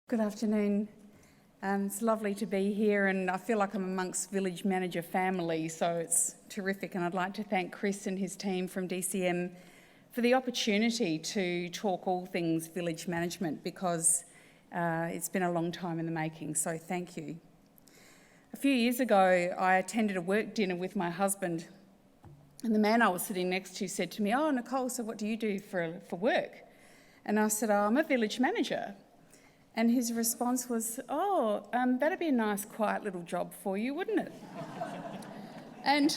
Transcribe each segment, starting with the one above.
Good afternoon. It's lovely to be here, and I feel like I'm amongst Village Manager family, so it's terrific. And I'd like to thank Chris and his team from DCM for the opportunity to talk all things village management, because it's been a long time in the making, so thank you. A few years ago, I attended a work dinner with my husband, and the man I was sitting next to said to me, "Oh, Nicole, so what do you do for work?" And I said, "Oh, I'm a village manager." And his response was, that'd be a nice, quiet little job for you, wouldn't it? And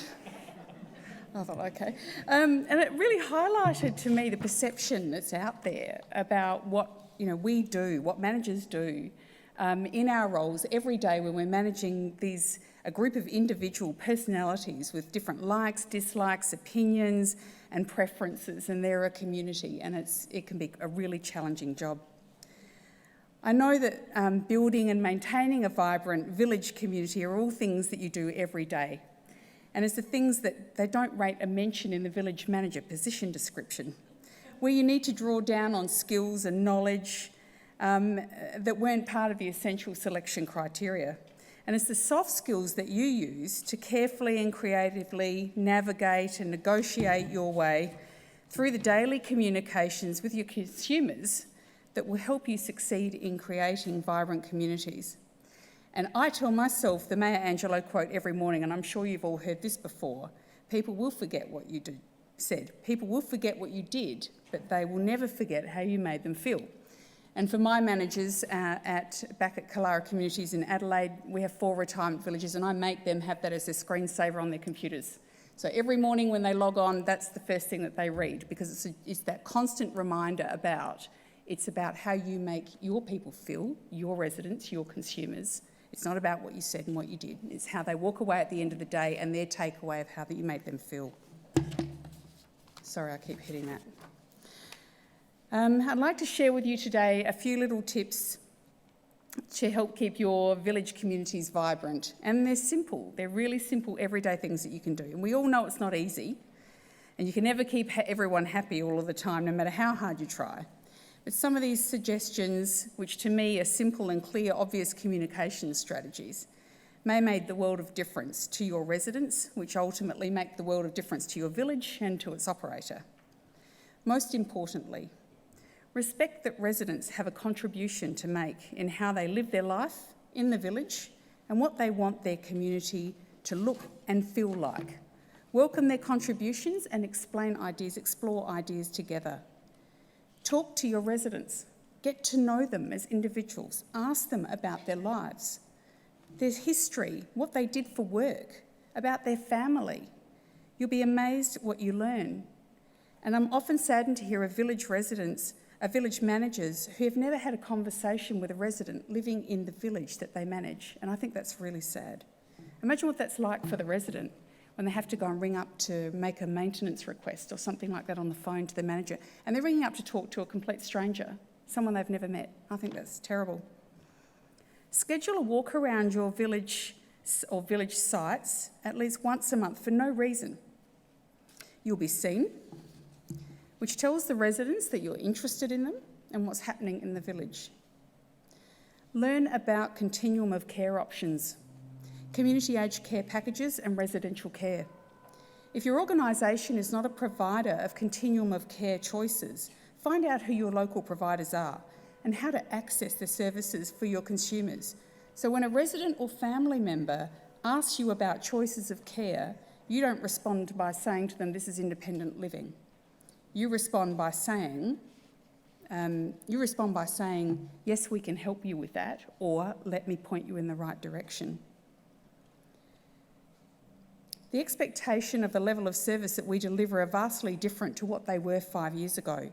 I thought, okay. And it really highlighted to me the perception that's out there about what we do, what managers do in our roles every day when we're managing a group of individual personalities with different likes, dislikes, opinions and preferences, and they're a community, and it can be a really challenging job. I know that building and maintaining a vibrant village community are all things that you do every day, and it's the things that they don't rate a mention in the village manager position description, where you need to draw down on skills and knowledge that weren't part of the essential selection criteria. And it's the soft skills that you use to carefully and creatively navigate and negotiate your way through the daily communications with your consumers that will help you succeed in creating vibrant communities. And I tell myself the Maya Angelou quote every morning, and I'm sure you've all heard this before: people will forget what you said. People will forget what you did, but they will never forget how you made them feel. And for my managers back at Kalara Communities in Adelaide, we have 4 retirement villages, and I make them have that as their screensaver on their computers. So every morning when they log on, that's the first thing that they read, because it's that constant reminder it's about how you make your people feel, your residents, your consumers. It's not about what you said and what you did. It's how they walk away at the end of the day and their takeaway of how you made them feel. Sorry, I keep hitting that. I'd like to share with you today a few little tips to help keep your village communities vibrant. And they're simple. They're really simple, everyday things that you can do. And we all know it's not easy. And you can never keep everyone happy all of the time, no matter how hard you try. But some of these suggestions, which to me are simple and clear, obvious communication strategies, may make the world of difference to your residents, which ultimately make the world of difference to your village and to its operator. Most importantly, respect that residents have a contribution to make in how they live their life in the village and what they want their community to look and feel like. Welcome their contributions and explore ideas together. Talk to your residents. Get to know them as individuals. Ask them about their lives, their history, what they did for work, about their family. You'll be amazed at what you learn. And I'm often saddened to hear of village managers who have never had a conversation with a resident living in the village that they manage. And I think that's really sad. Imagine what that's like for the resident when they have to go and ring up to make a maintenance request or something like that on the phone to the manager, and they're ringing up to talk to a complete stranger, someone they've never met. I think that's terrible. Schedule a walk around your village or village sites at least once a month for no reason. You'll be seen, which tells the residents that you're interested in them and what's happening in the village. Learn about continuum of care options, community aged care packages and residential care. If your organisation is not a provider of continuum of care choices, find out who your local providers are and how to access the services for your consumers. So when a resident or family member asks you about choices of care, you don't respond by saying to them, "This is independent living." You respond by saying, "Yes, we can help you with that," or "Let me point you in the right direction." The expectation of the level of service that we deliver are vastly different to what they were 5 years ago.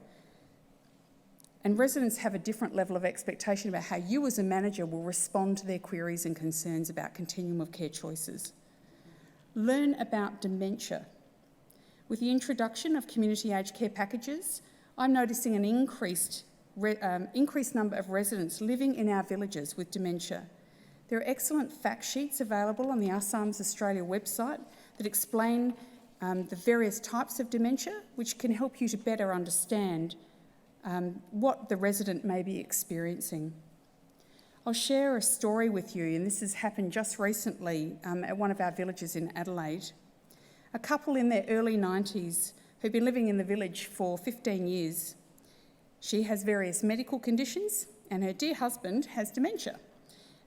And residents have a different level of expectation about how you as a manager will respond to their queries and concerns about continuum of care choices. Learn about dementia. With the introduction of community aged care packages, I'm noticing an increased number of residents living in our villages with dementia. There are excellent fact sheets available on the Alzheimer's Australia website that explain the various types of dementia, which can help you to better understand what the resident may be experiencing. I'll share a story with you, and this has happened just recently at one of our villages in Adelaide. A couple in their early 90s who've been living in the village for 15 years. She has various medical conditions and her dear husband has dementia.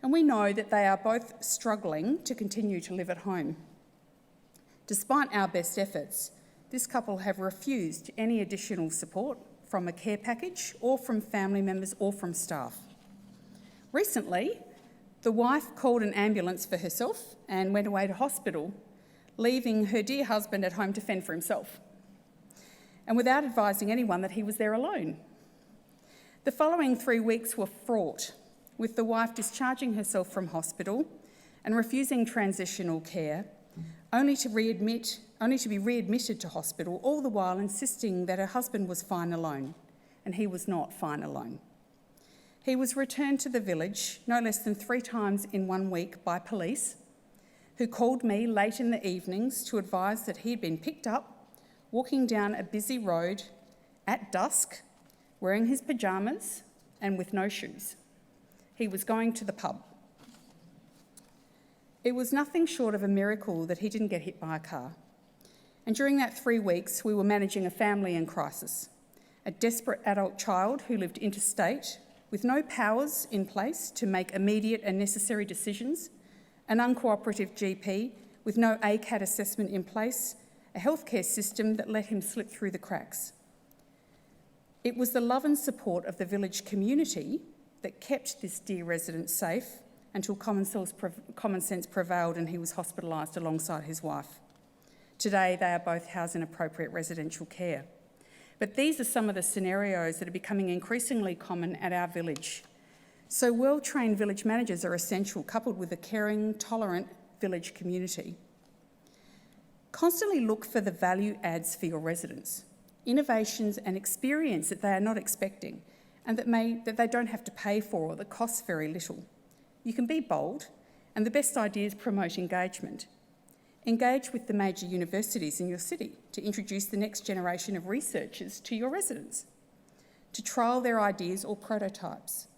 And we know that they are both struggling to continue to live at home. Despite our best efforts, this couple have refused any additional support from a care package or from family members or from staff. Recently, the wife called an ambulance for herself and went away to hospital, leaving her dear husband at home to fend for himself, and without advising anyone that he was there alone. The following 3 weeks were fraught, with the wife discharging herself from hospital and refusing transitional care, only to be readmitted to hospital, all the while insisting that her husband was fine alone, and he was not fine alone. He was returned to the village no less than 3 times in 1 week by police, who called me late in the evenings to advise that he had been picked up, walking down a busy road at dusk, wearing his pyjamas and with no shoes. He was going to the pub. It was nothing short of a miracle that he didn't get hit by a car. And during that 3 weeks, we were managing a family in crisis, a desperate adult child who lived interstate with no powers in place to make immediate and necessary decisions, an uncooperative GP with no ACAT assessment in place, a healthcare system that let him slip through the cracks. It was the love and support of the village community that kept this dear resident safe until common sense prevailed and he was hospitalised alongside his wife. Today, they are both housed in appropriate residential care. But these are some of the scenarios that are becoming increasingly common at our village. So well-trained village managers are essential, coupled with a caring, tolerant village community. Constantly look for the value adds for your residents, innovations and experience that they are not expecting and that they don't have to pay for or that costs very little. You can be bold, and the best ideas promote engagement. Engage with the major universities in your city to introduce the next generation of researchers to your residents, to trial their ideas or prototypes.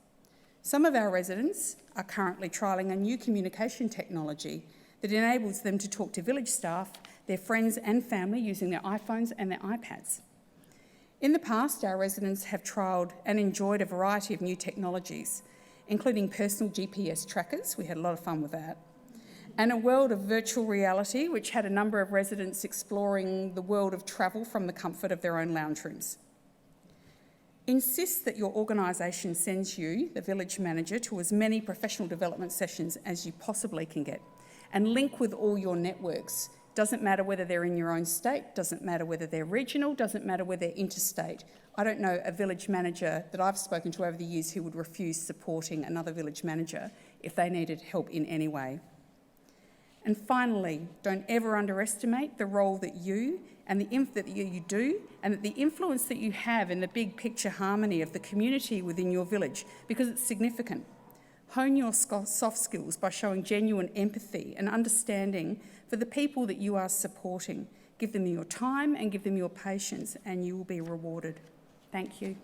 Some of our residents are currently trialling a new communication technology that enables them to talk to village staff, their friends and family using their iPhones and their iPads. In the past, our residents have trialled and enjoyed a variety of new technologies, including personal GPS trackers, we had a lot of fun with that, and a world of virtual reality, which had a number of residents exploring the world of travel from the comfort of their own lounge rooms. Insist that your organisation sends you, the village manager, to as many professional development sessions as you possibly can get, and link with all your networks. Doesn't matter whether they're in your own state, doesn't matter whether they're regional, doesn't matter whether they're interstate. I don't know a village manager that I've spoken to over the years who would refuse supporting another village manager if they needed help in any way. And finally, don't ever underestimate the role that you and you do and the influence that you have in the big picture harmony of the community within your village, because it's significant. Hone your soft skills by showing genuine empathy and understanding for the people that you are supporting. Give them your time and give them your patience, and you will be rewarded. Thank you.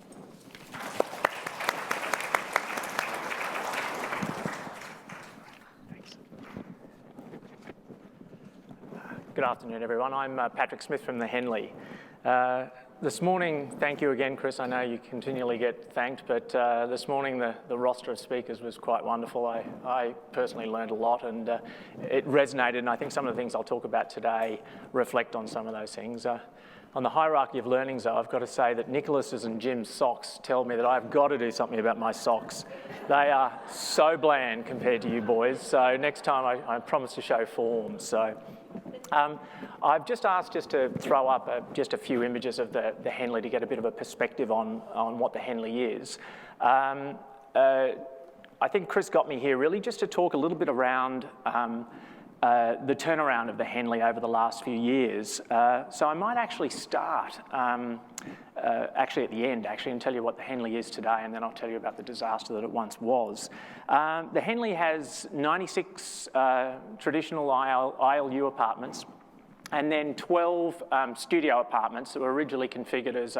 Good afternoon, everyone. I'm Patrick Smith from the Henley. This morning, thank you again, Chris. I know you continually get thanked, but this morning the roster of speakers was quite wonderful. I personally learned a lot, and it resonated, and I think some of the things I'll talk about today reflect on some of those things. On the hierarchy of learnings, though, I've got to say that Nicholas's and Jim's socks tell me that I've got to do something about my socks. They are so bland compared to you boys, so next time I promise to show form. So. I've just asked to throw up just a few images of the Henley to get a bit of a perspective on what the Henley is. I think Chris got me here really just to talk a little bit around the turnaround of the Henley over the last few years. So I might actually start actually at the end and tell you what the Henley is today, and then I'll tell you about the disaster that it once was. The Henley has 96 traditional ILU apartments and then 12 studio apartments that were originally configured as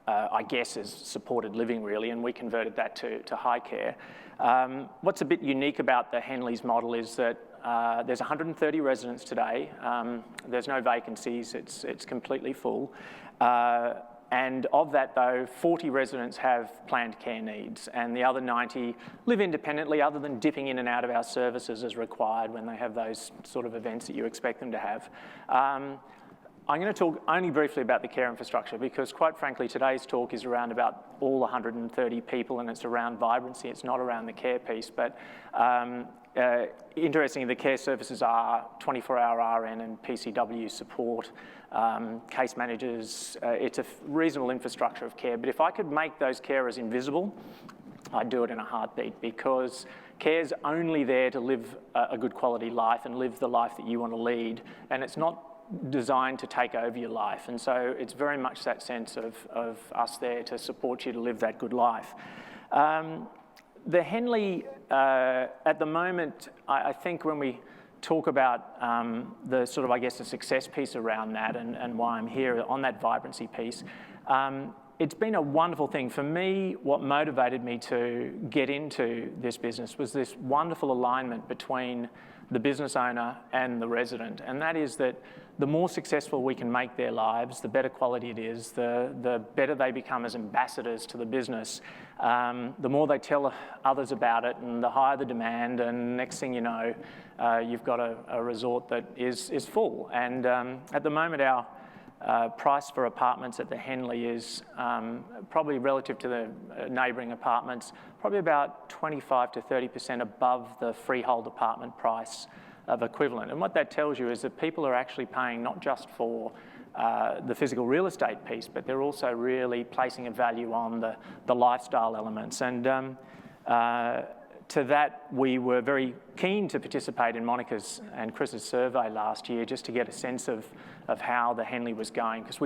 I guess, as supported living really, and we converted that to high care. What's a bit unique about the Henley's model is that there's 130 residents today. There's no vacancies, it's completely full. And of that though, 40 residents have planned care needs, and the other 90 live independently other than dipping in and out of our services as required when they have those sort of events that you expect them to have. I'm going to talk only briefly about the care infrastructure because, quite frankly, today's talk is around about all 130 people and it's around vibrancy, it's not around the care piece. But interestingly, the care services are 24-hour RN and PCW support, case managers. It's a reasonable infrastructure of care. But if I could make those carers invisible, I'd do it in a heartbeat because care's only there to live a good quality life and live the life that you want to lead. And it's not designed to take over your life. And so it's very much that sense of us there to support you to live that good life. The Henley, at the moment, I think when we talk about the sort of, I guess, the success piece around that and why I'm here on that vibrancy piece, it's been a wonderful thing. For me, what motivated me to get into this business was this wonderful alignment between the business owner and the resident. And that is that the more successful we can make their lives, the better quality it is, the better they become as ambassadors to the business, the more they tell others about it, and the higher the demand, and next thing you know, you've got a resort that is full. And at the moment, our price for apartments at the Henley is probably relative to the neighbouring apartments, probably about 25 to 30% above the freehold apartment price of equivalent. And what that tells you is that people are actually paying not just for the physical real estate piece, but they're also really placing a value on the lifestyle elements. And to that, we were very keen to participate in Monica's and Chris's survey last year just to get a sense of how the Henley was going, because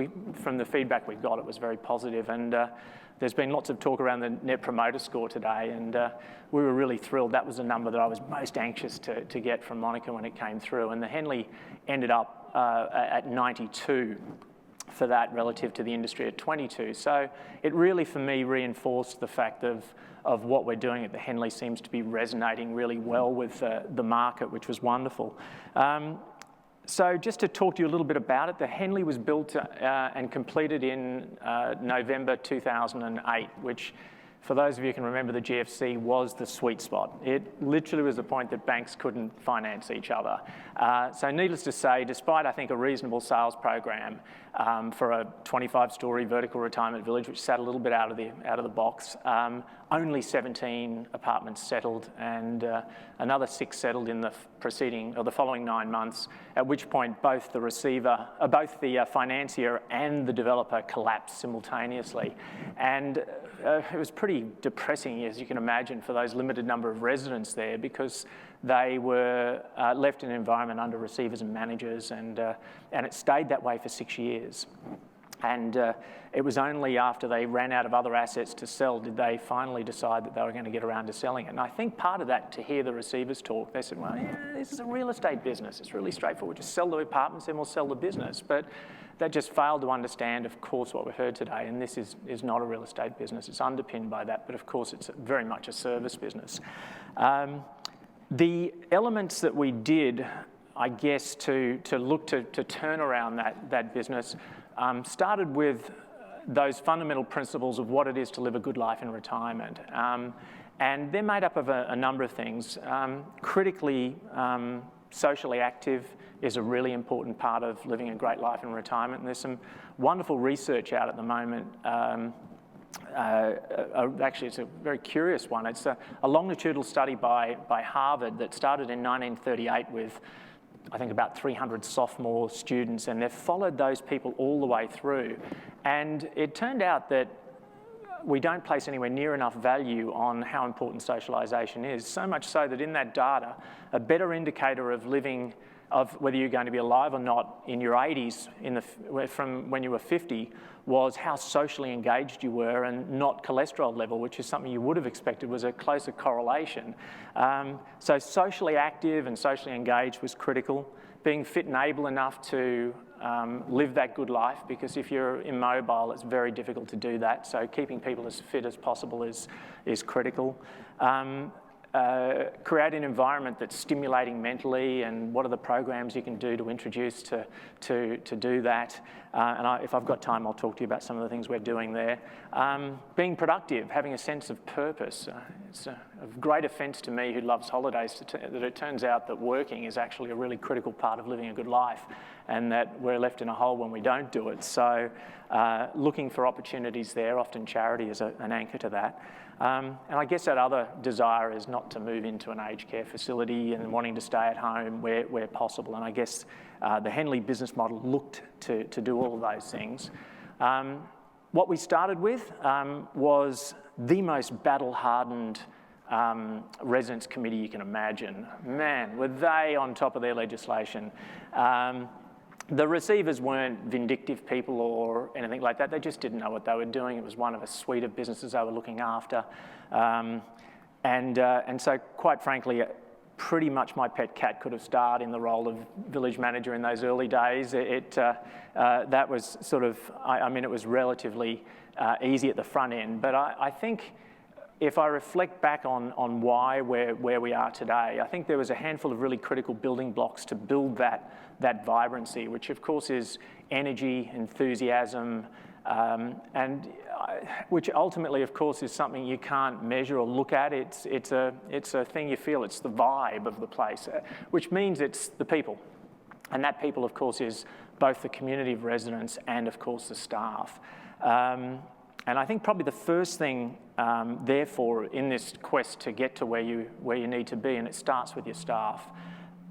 from the feedback we got, it was very positive. And there's been lots of talk around the Net Promoter Score today, and we were really thrilled. That was the number that I was most anxious to get from Monica when it came through. And the Henley ended up at 92 for that relative to the industry at 22. So it really, for me, reinforced the fact of what we're doing at the Henley seems to be resonating really well with the market, which was wonderful. So just to talk to you a little bit about it, the Henley was built and completed in November 2008, which, for those of you who can remember the GFC, was the sweet spot. It literally was the point that banks couldn't finance each other. So needless to say, despite, I think, a reasonable sales program for a 25-storey vertical retirement village, which sat a little bit out of the box, only 17 apartments settled, and another 6 settled in the following 9 months, at which point both the financier and the developer collapsed simultaneously. And it was pretty depressing, as you can imagine, for those limited number of residents there, because they were left in an environment under receivers and managers, and it stayed that way for 6 years. And it was only after they ran out of other assets to sell did they finally decide that they were going to get around to selling it. And I think part of that, to hear the receivers talk, they said, well, yeah, this is a real estate business. It's really straightforward. Just sell the apartments, then we'll sell the business. But they just failed to understand, of course, what we've heard today. And this is not a real estate business. It's underpinned by that. But of course, it's very much a service business. The elements that we did, I guess, to look to turn around that business started with those fundamental principles of what it is to live a good life in retirement. And they're made up of a number of things. Critically, socially active is a really important part of living a great life in retirement. And there's some wonderful research out at the moment. Actually, it's a very curious one. It's a longitudinal study by Harvard that started in 1938 with, I think, about 300 sophomore students, and they've followed those people all the way through. And it turned out that we don't place anywhere near enough value on how important socialisation is, so much so that in that data, a better indicator of living, of whether you're going to be alive or not in your 80s from when you were 50, was how socially engaged you were, and not cholesterol level, which is something you would have expected was a closer correlation. So socially active and socially engaged was critical. Being fit and able enough to live that good life, because if you're immobile, it's very difficult to do that. So keeping people as fit as possible is critical. Create an environment that's stimulating mentally, and what are the programs you can do to introduce to do that. If I've got time, I'll talk to you about some of the things we're doing there. Being productive, having a sense of purpose. It's a great offence to me, who loves holidays, that it turns out that working is actually a really critical part of living a good life, and that we're left in a hole when we don't do it. So looking for opportunities there, often charity is an anchor to that. And I guess that other desire is not to move into an aged care facility, and wanting to stay at home where possible. And I guess the Henley business model looked to do all of those things. What we started with was the most battle-hardened residents committee you can imagine. Man, were they on top of their legislation. The receivers weren't vindictive people or anything like that. They just didn't know what they were doing. It was one of a suite of businesses they were looking after. And so, quite frankly, pretty much my pet cat could have starred in the role of village manager in those early days. That was sort of, I mean, it was relatively easy at the front end. But I think if I reflect back on why where we are today, I think there was a handful of really critical building blocks to build that vibrancy, which of course is energy, enthusiasm, and which ultimately, of course, is something you can't measure or look at. It's a thing you feel. It's the vibe of the place, which means it's the people, and that people, of course, is both the community of residents and, of course, the staff. And I think probably the first thing, therefore, in this quest to get to where you need to be, and it starts with your staff,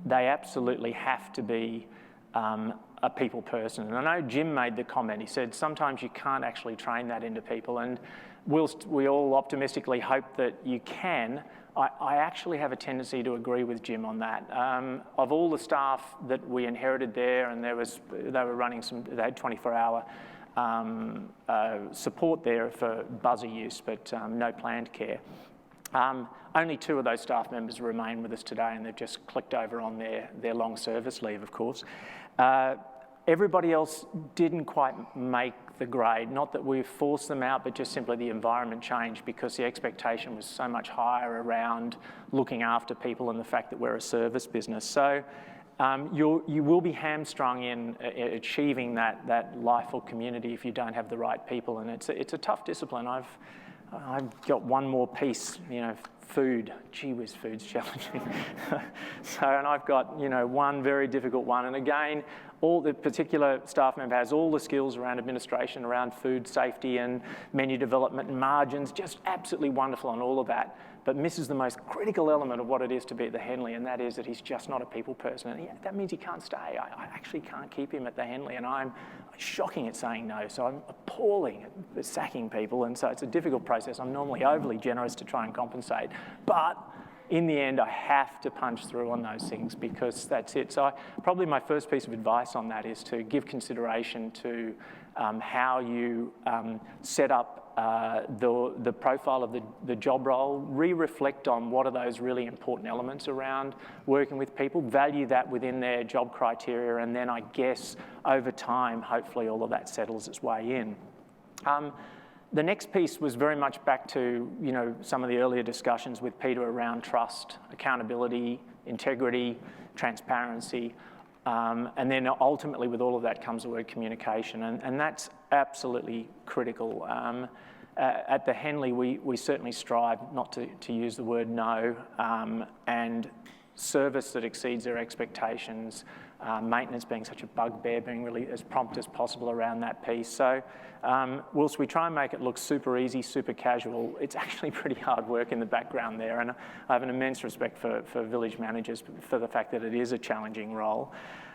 they absolutely have to be a people person. And I know Jim made the comment, he said, sometimes you can't actually train that into people, and whilst we all optimistically hope that you can, I actually have a tendency to agree with Jim on that. Of all the staff that we inherited there, and they were running they had 24-hour support there for buzzer use, but no planned care. Only 2 of those staff members remain with us today, and they've just clicked over on their long service leave, of course. Everybody else didn't quite make the grade. Not that we forced them out, but just simply the environment changed, because the expectation was so much higher around looking after people and the fact that we're a service business. So you will be hamstrung in achieving that life or community if you don't have the right people, and it's a tough discipline. I've got one more piece, food. Gee whiz, food's challenging. And I've got, one very difficult one. And again, all the particular staff member has all the skills around administration, around food safety and menu development and margins, just absolutely wonderful on all of that, but misses the most critical element of what it is to be at the Henley, and that is that he's just not a people person. And that means he can't stay. I actually can't keep him at the Henley, and I'm shocking at saying no, so I'm appalling at sacking people, and so it's a difficult process. I'm normally overly generous to try and compensate, but in the end, I have to punch through on those things, because that's it. So probably my first piece of advice on that is to give consideration to how you set up the profile of the job role, reflect on what are those really important elements around working with people, value that within their job criteria, and then I guess over time, hopefully all of that settles its way in. The next piece was very much back to some of the earlier discussions with Peter around trust, accountability, integrity, transparency, and then ultimately with all of that comes the word communication, and that's absolutely critical. At the Henley, we certainly strive not to use the word no, and service that exceeds their expectations, maintenance being such a bugbear, being really as prompt as possible around that piece. So whilst we try and make it look super easy, super casual, it's actually pretty hard work in the background there, and I have an immense respect for village managers for the fact that it is a challenging role.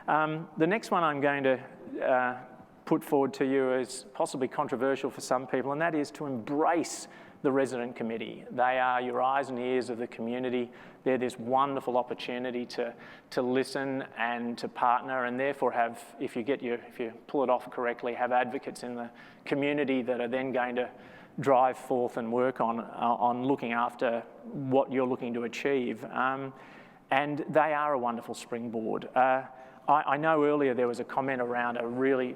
The next one I'm going to put forward to you is possibly controversial for some people, and that is to embrace the resident committee. They are your eyes and ears of the community. They're this wonderful opportunity to listen and to partner, and therefore have, if you pull it off correctly, have advocates in the community that are then going to drive forth and work on looking after what you're looking to achieve. And they are a wonderful springboard. I know earlier there was a comment around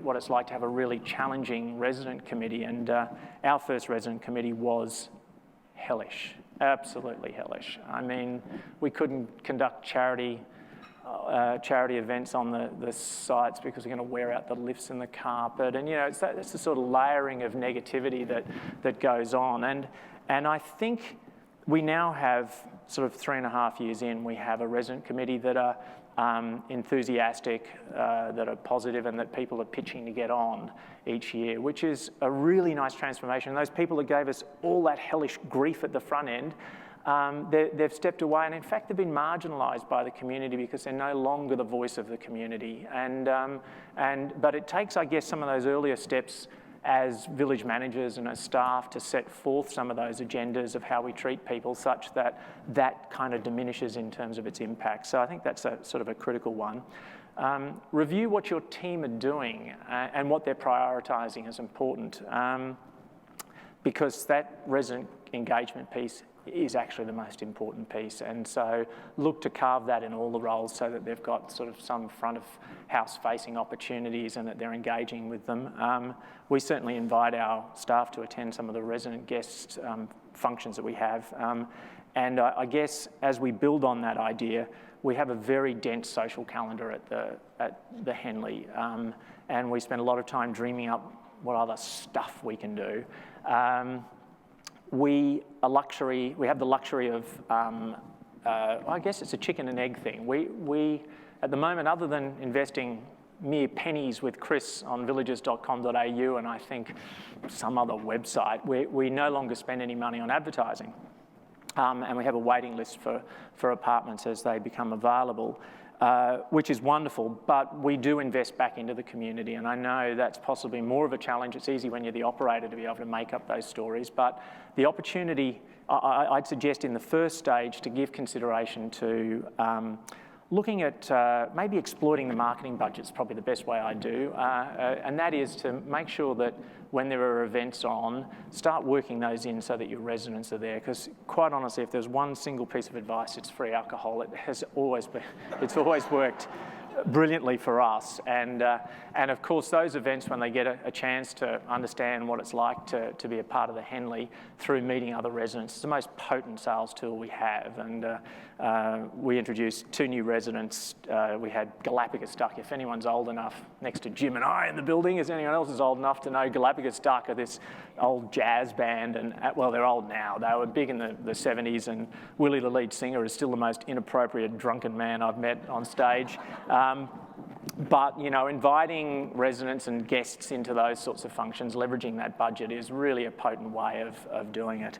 what it's like to have a really challenging resident committee, and our first resident committee was hellish, absolutely hellish. I mean, we couldn't conduct charity events on the sites because we're going to wear out the lifts and the carpet, and it's the sort of layering of negativity that goes on, and I think we now have, sort of 3.5 years in, we have a resident committee that are enthusiastic, that are positive, and that people are pitching to get on each year, which is a really nice transformation. Those people that gave us all that hellish grief at the front end, they've stepped away, and in fact they've been marginalised by the community because they're no longer the voice of the community. But it takes, I guess, some of those earlier steps as village managers and as staff to set forth some of those agendas of how we treat people, such that that kind of diminishes in terms of its impact. So I think that's a sort of a critical one. Review what your team are doing and what they're prioritising is important, because that resident engagement piece is actually the most important piece, and so look to carve that in all the roles so that they've got sort of some front of house facing opportunities and that they're engaging with them. We certainly invite our staff to attend some of the resident guest functions that we have, and I guess as we build on that idea, we have a very dense social calendar at the Henley, and we spend a lot of time dreaming up what other stuff we can do. We have the luxury of, I guess it's a chicken and egg thing. We at the moment, other than investing mere pennies with Chris on villages.com.au and I think some other website, we no longer spend any money on advertising. And we have a waiting list for apartments as they become available, which is wonderful, but we do invest back into the community, and I know that's possibly more of a challenge. It's easy when you're the operator to be able to make up those stories, but the opportunity, I'd suggest in the first stage to give consideration to looking at maybe exploiting the marketing budget is probably the best way I do, and that is to make sure that when there are events on, start working those in so that your residents are there, because quite honestly, if there's one single piece of advice, it's free alcohol. It's always worked brilliantly for us, and of course those events, when they get a chance to understand what it's like to be a part of the Henley through meeting other residents, it's the most potent sales tool we have. And we introduced 2 new residents. We had Galapagos Duck. If anyone's old enough, next to Jim and I in the building, is anyone else is old enough to know Galapagos Duck are this old jazz band, and well, they're old now. They were big in the 70s, and Willie, the lead singer, is still the most inappropriate drunken man I've met on stage. But inviting residents and guests into those sorts of functions, leveraging that budget, is really a potent way of doing it.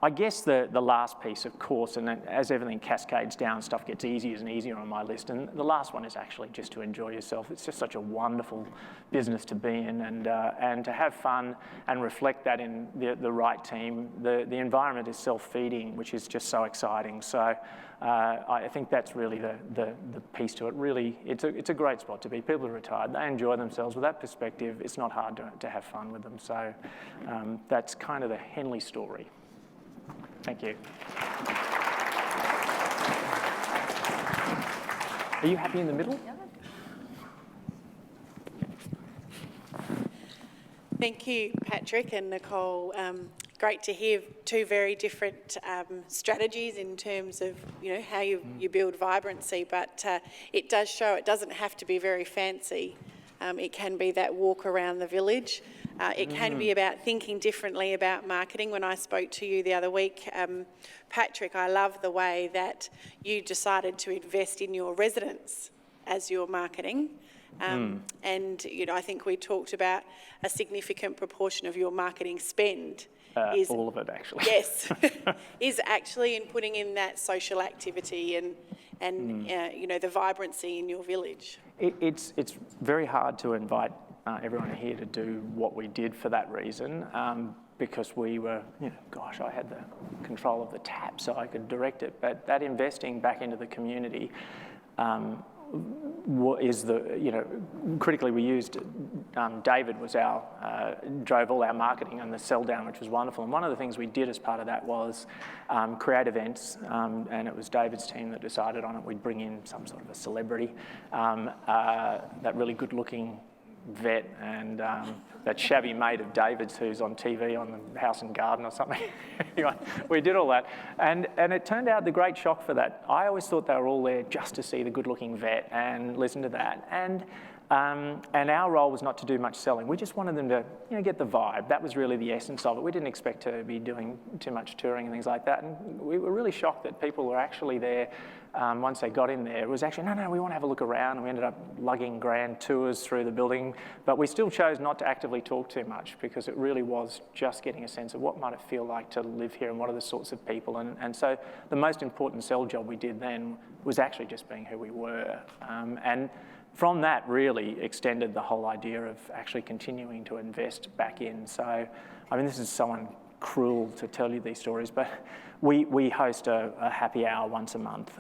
I guess the last piece, of course, and then as everything cascades down, stuff gets easier and easier on my list, and the last one is actually just to enjoy yourself. It's just such a wonderful business to be in, and to have fun and reflect that in the right team. The environment is self-feeding, which is just so exciting. So I think that's really the piece to it. Really, it's a great spot to be. People are retired, they enjoy themselves. With that perspective, it's not hard to have fun with them. So that's kind of the Henley story. Thank you. Are you happy in the middle? Thank you, Patrick and Nicole. Great to hear 2 very different strategies in terms of how you build vibrancy, but it does show it doesn't have to be very fancy. It can be that walk around the village. It can be about thinking differently about marketing. When I spoke to you the other week, Patrick, I love the way that you decided to invest in your residents as your marketing. And I think we talked about a significant proportion of your marketing spend is all of it, actually. Yes, is actually in putting in that social activity and the vibrancy in your village. It's very hard to invite everyone here to do what we did for that reason, because we were, I had the control of the tap so I could direct it. But that investing back into the community is critically we used, David was drove all our marketing and the sell down, which was wonderful. And one of the things we did as part of that was create events, and it was David's team that decided on it. We'd bring in some sort of a celebrity, that really good looking vet, and that shabby mate of David's who's on TV on the House and Garden or something. Anyway, we did all that, and it turned out the great shock for that. I always thought they were all there just to see the good-looking vet and listen to that, and our role was not to do much selling. We just wanted them to, get the vibe. That was really the essence of it. We didn't expect to be doing too much touring and things like that, and we were really shocked that people were actually there. Once they got in there, it was actually, no, we want to have a look around. And we ended up lugging grand tours through the building, but we still chose not to actively talk too much because it really was just getting a sense of what might it feel like to live here and what are the sorts of people. And so the most important sell job we did then was actually just being who we were. And from that really extended the whole idea of actually continuing to invest back in. So, this is someone cruel to tell you these stories, but we host a happy hour once a month,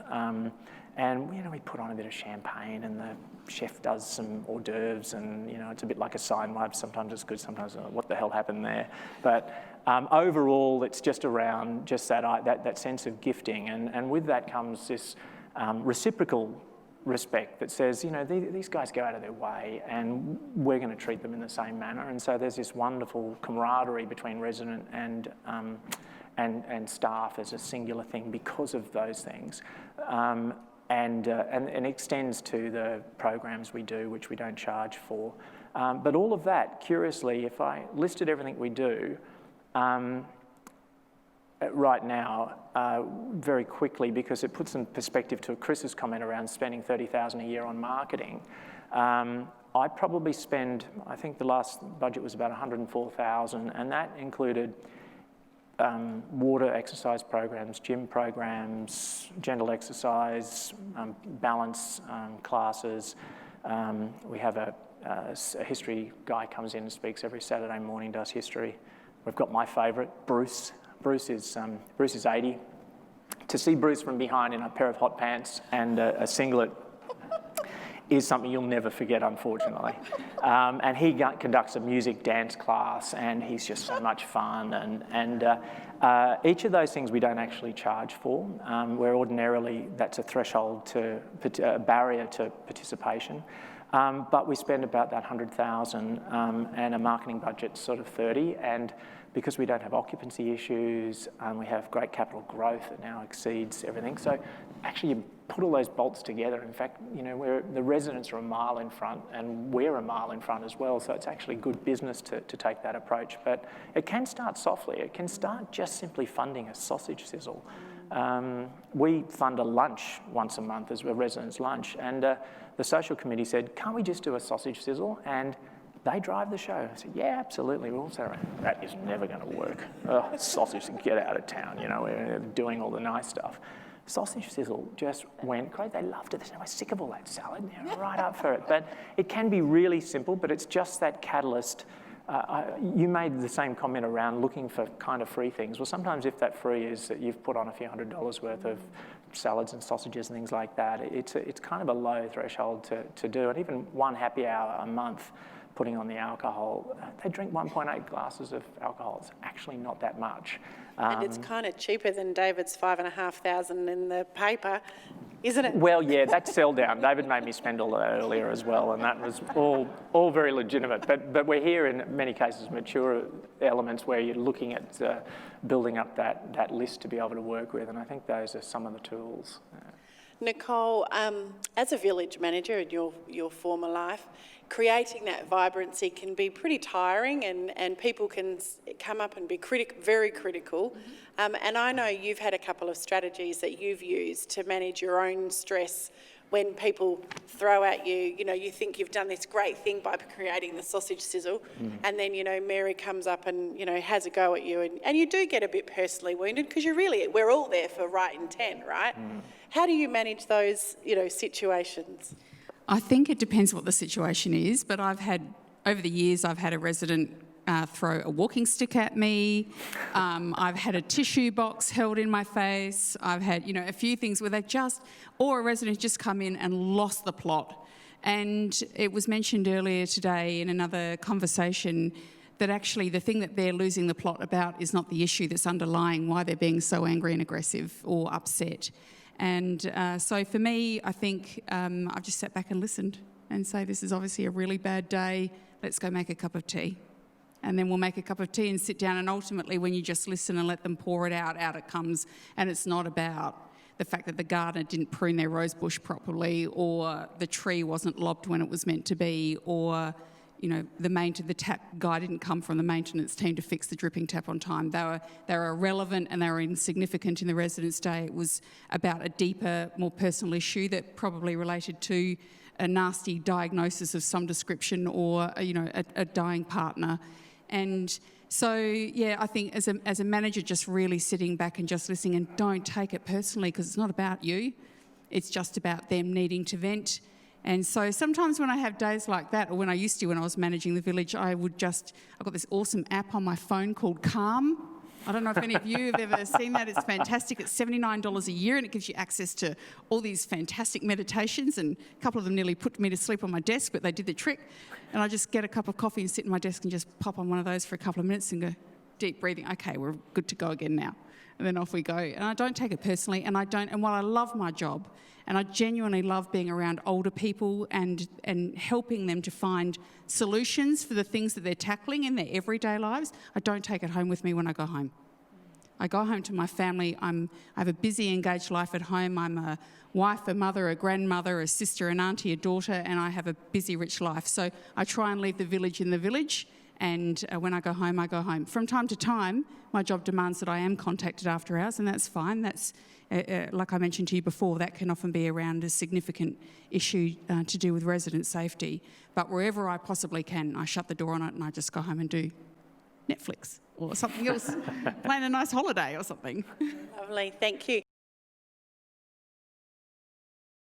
and we put on a bit of champagne, and the chef does some hors d'oeuvres, and it's a bit like a sine wave. Sometimes it's good, sometimes what the hell happened there. But overall, it's just around just that sense of gifting, and with that comes this reciprocal respect that says, these guys go out of their way and we're going to treat them in the same manner. And so there's this wonderful camaraderie between resident and staff as a singular thing because of those things. And it extends to the programs we do, which we don't charge for. But all of that, curiously, if I listed everything we do, right now, very quickly, because it puts in perspective to Chris's comment around spending $30,000 a year on marketing. I probably spend, I think the last budget was about $104,000, and that included water exercise programs, gym programs, gentle exercise, balance classes. We have a history guy comes in and speaks every Saturday morning, does history. We've got my favourite, Bruce. Bruce is 80. To see Bruce from behind in a pair of hot pants and a singlet is something you'll never forget, unfortunately. And he conducts a music dance class, and he's just so much fun. And each of those things we don't actually charge for, where ordinarily that's a threshold a barrier to participation. But we spend about that $100,000, and a marketing budget sort of 30. And because we don't have occupancy issues, we have great capital growth that now exceeds everything. So actually you put all those bolts together. In fact, the residents are a mile in front and we're a mile in front as well. So it's actually good business to take that approach. But it can start softly. It can start just simply funding a sausage sizzle. We fund a lunch once a month as a residents' lunch. And the social committee said, can't we just do a sausage sizzle? And they drive the show. I said, yeah, absolutely. We're all sat around. That is never going to work. Oh, sausage, get out of town. We're doing all the nice stuff. Sausage sizzle just went great. They loved it. They said, we're sick of all that salad. Right up for it. But it can be really simple, but it's just that catalyst. You made the same comment around looking for kind of free things. Well, sometimes if that free is that you've put on a few $100s worth of salads and sausages and things like that, it's kind of a low threshold to do. And even one happy hour a month, putting on the alcohol, they drink 1.8 glasses of alcohol. It's actually not that much. And it's kind of cheaper than David's $5,500 in the paper, isn't it? Well, yeah, that's sell down. David made me spend all that earlier as well, and that was all very legitimate. But we're here in many cases mature elements where you're looking at building up that list to be able to work with, and I think those are some of the tools. Nicole, as a village manager in your former life, creating that vibrancy can be pretty tiring, and people can come up and be very critical. And I know you've had a couple of strategies that you've used to manage your own stress when people throw at you, you think you've done this great thing by creating the sausage sizzle, and then, Mary comes up and, has a go at you, and you do get a bit personally wounded because we're all there for right intent, right? How do you manage those, situations? I think it depends what the situation is, but over the years, I've had a resident throw a walking stick at me. I've had a tissue box held in my face. I've had, a few things where or a resident just come in and lost the plot. And it was mentioned earlier today in another conversation that actually the thing that they're losing the plot about is not the issue that's underlying why they're being so angry and aggressive or upset. And so for me, I think I've just sat back and listened and say, this is obviously a really bad day, let's go make a cup of tea. And then we'll make a cup of tea and sit down, and ultimately when you just listen and let them pour it out it comes. And it's not about the fact that the gardener didn't prune their rose bush properly, or the tree wasn't lobbed when it was meant to be, or the tap guy didn't come from the maintenance team to fix the dripping tap on time. They were irrelevant and they were insignificant in the Residents' Day. It was about a deeper, more personal issue that probably related to a nasty diagnosis of some description, or a dying partner. And so, yeah, I think as a manager, just really sitting back and just listening, and don't take it personally, because it's not about you. It's just about them needing to vent. And so sometimes when I have days like that, or when I used to when I was managing the village, I've got this awesome app on my phone called Calm. I don't know if any of you have ever seen that. It's fantastic. It's $79 a year, and it gives you access to all these fantastic meditations, and a couple of them nearly put me to sleep on my desk, but they did the trick. And I just get a cup of coffee and sit at my desk and just pop on one of those for a couple of minutes and go, deep breathing, okay, we're good to go again now. And then off we go. And I don't take it personally, and while I love my job, and I genuinely love being around older people and helping them to find solutions for the things that they're tackling in their everyday lives, I don't take it home with me when I go home. I go home to my family. I have a busy, engaged life at home. I'm a wife, a mother, a grandmother, a sister, an auntie, a daughter, and I have a busy, rich life. So I try and leave the village in the village, and when I go home, I go home. From time to time, my job demands that I am contacted after hours, and that's fine. That's, like I mentioned to you before, that can often be around a significant issue to do with resident safety. But wherever I possibly can, I shut the door on it and I just go home and do Netflix or something else, plan a nice holiday or something. Lovely, thank you.